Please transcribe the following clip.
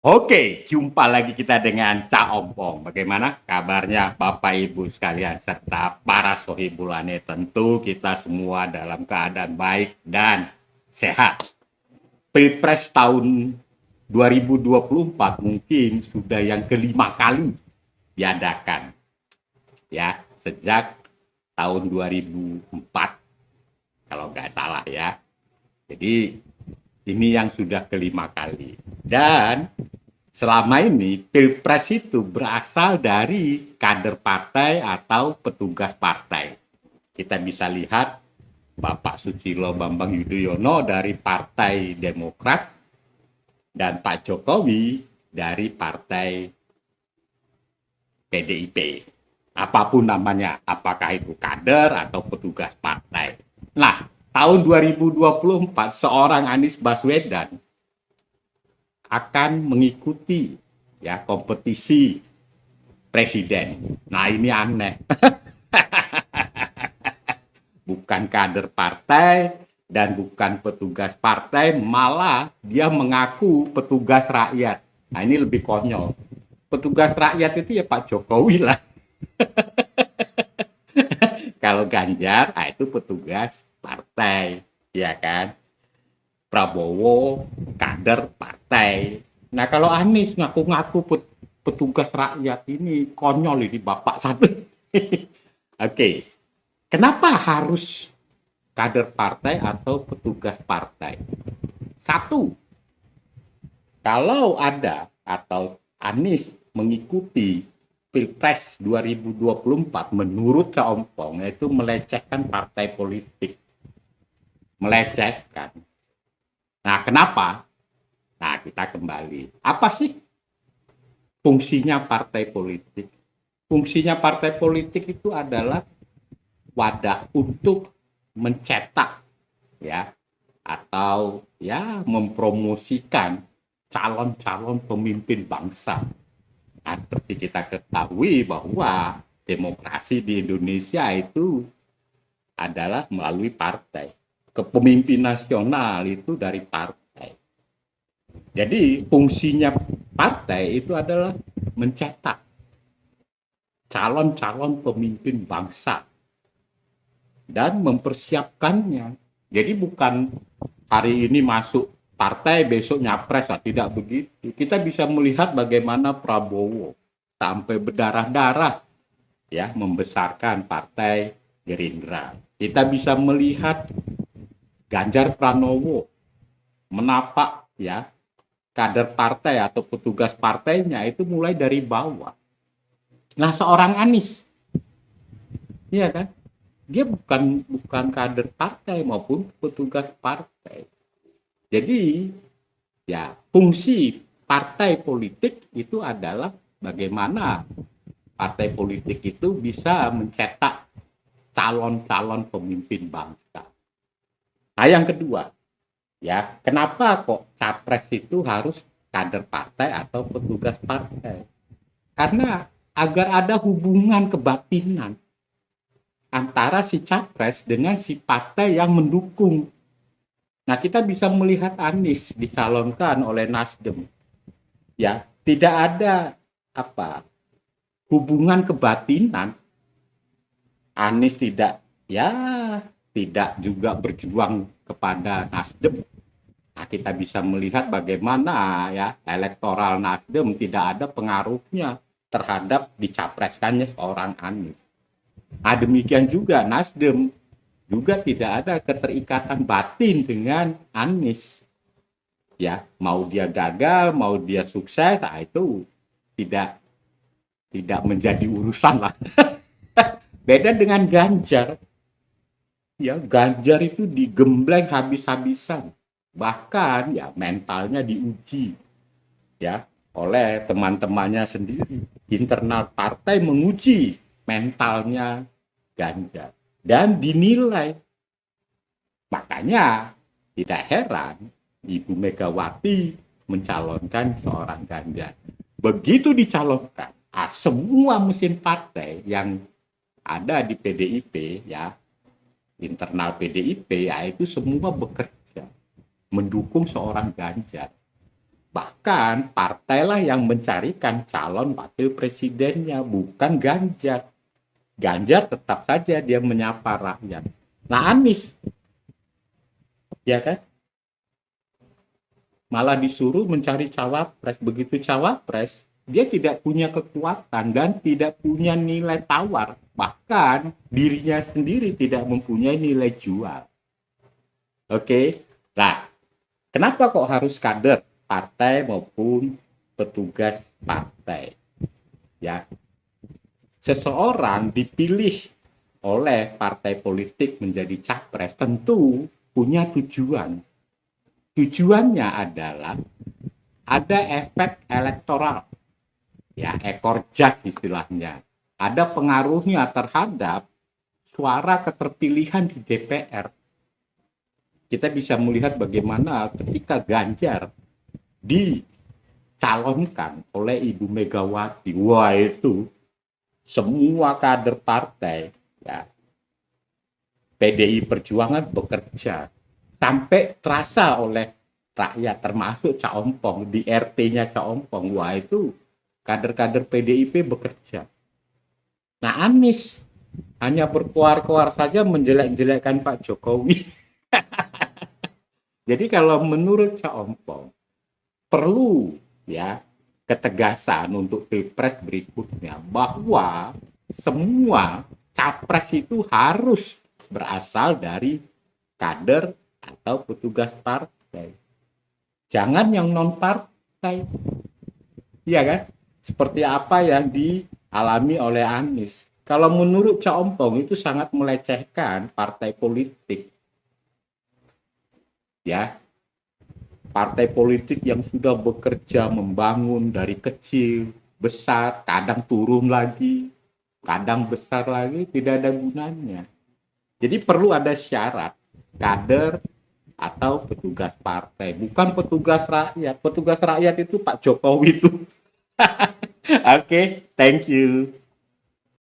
Oke, jumpa lagi kita dengan Cak Ompong. Bagaimana kabarnya Bapak Ibu sekalian serta para sohibulane? Tentu kita semua dalam keadaan baik dan sehat. Pilpres tahun 2024 mungkin sudah yang kelima kali diadakan, ya, sejak tahun 2004 kalau nggak salah ya. Jadi ini yang sudah kelima kali. Dan selama ini pilpres itu berasal dari kader partai atau petugas partai. Kita bisa lihat Bapak Susilo Bambang Yudhoyono dari Partai Demokrat dan Pak Jokowi dari Partai PDIP. Apapun namanya, apakah itu kader atau petugas partai. Nah, tahun 2024 seorang Anies Baswedan akan mengikuti ya kompetisi presiden. Nah, ini aneh. Bukan kader partai dan bukan petugas partai, malah dia mengaku petugas rakyat. Nah, ini lebih konyol. Petugas rakyat itu ya Pak Jokowi lah. Kalau Ganjar, nah itu petugas partai, ya kan? Prabowo, kader partai. Nah, kalau Anies ngaku-ngaku petugas rakyat, ini konyol ini Bapak satu. Oke, kenapa harus kader partai atau petugas partai? Satu, kalau ada atau Anies mengikuti Pilpres 2024 menurut Cak Ompong itu melecehkan partai politik. Melecehkan. Nah, kenapa? Nah, kita kembali. Apa sih fungsinya partai politik? Fungsinya partai politik itu adalah wadah untuk mencetak ya atau ya mempromosikan calon-calon pemimpin bangsa. Nah, seperti kita ketahui bahwa demokrasi di Indonesia itu adalah melalui partai. Kepemimpinan nasional itu dari partai. Jadi fungsinya partai itu adalah mencetak calon-calon pemimpin bangsa dan mempersiapkannya. Jadi bukan hari ini masuk partai, besok nyapres, tidak begitu. Kita bisa melihat bagaimana Prabowo sampai berdarah-darah ya membesarkan partai Gerindra. Kita bisa melihat Ganjar Pranowo menapak ya kader partai atau petugas partainya itu mulai dari bawah. Nah, seorang Anies, iya kan? Dia bukan kader partai maupun petugas partai. Jadi, ya fungsi partai politik itu adalah bagaimana partai politik itu bisa mencetak calon-calon pemimpin bangsa. Nah, yang kedua, ya, kenapa kok capres itu harus kader partai atau petugas partai? Karena agar ada hubungan kebatinan antara si capres dengan si partai yang mendukung. Nah, kita bisa melihat Anies dicalonkan oleh Nasdem. Ya, tidak ada hubungan kebatinan. Anies tidak juga berjuang kepada Nasdem. Nah, kita bisa melihat bagaimana ya elektoral Nasdem tidak ada pengaruhnya terhadap dicapreskannya seorang Anies. Nah, demikian juga Nasdem juga tidak ada keterikatan batin dengan Anies. Ya, mau dia gagal, mau dia sukses, nah itu tidak menjadi urusan lah. Beda dengan Ganjar. Ya, Ganjar itu digembleng habis-habisan. Bahkan ya mentalnya diuji ya oleh teman-temannya sendiri. Internal partai menguji mentalnya Ganjar dan dinilai. Makanya tidak heran Ibu Megawati mencalonkan seorang Ganjar. Begitu dicalonkan, semua mesin partai yang ada di PDIP ya, internal PDIP ya itu semua bekerja mendukung seorang Ganjar. Bahkan partailah yang mencarikan calon wakil presidennya, bukan Ganjar. Ganjar tetap saja dia menyapa rakyat. Nah, Anies, ya kan, malah disuruh mencari cawapres. Begitu cawapres, dia tidak punya kekuatan dan tidak punya nilai tawar. Bahkan dirinya sendiri tidak mempunyai nilai jual. Oke, nah, kenapa kok harus kader partai maupun petugas partai? Ya, seseorang dipilih oleh partai politik menjadi capres tentu punya tujuan. Tujuannya adalah ada efek elektoral, ya, ekor jas istilahnya. Ada pengaruhnya terhadap suara keterpilihan di DPR. Kita bisa melihat bagaimana ketika Ganjar dicalonkan oleh Ibu Megawati, wah itu semua kader partai, ya, PDI Perjuangan bekerja sampai terasa oleh rakyat, termasuk Cak Ompong di RT-nya Cak Ompong. Wah itu kader-kader PDIP bekerja. Nah, Anies hanya berkuar-kuar saja menjelek-jelekkan Pak Jokowi. Jadi kalau menurut Cak Ompong perlu, ya, ketegasan untuk pilpres berikutnya bahwa semua capres itu harus berasal dari kader atau petugas partai. Jangan yang non partai. Iya kan? Seperti apa yang dialami oleh Anies. Kalau menurut Cak Ompong itu sangat melecehkan partai politik. Ya, partai politik yang sudah bekerja membangun dari kecil, besar, kadang turun lagi, kadang besar lagi, tidak ada gunanya. Jadi perlu ada syarat kader atau petugas partai, bukan petugas rakyat. Petugas rakyat itu Pak Jokowi itu. Oke, thank you.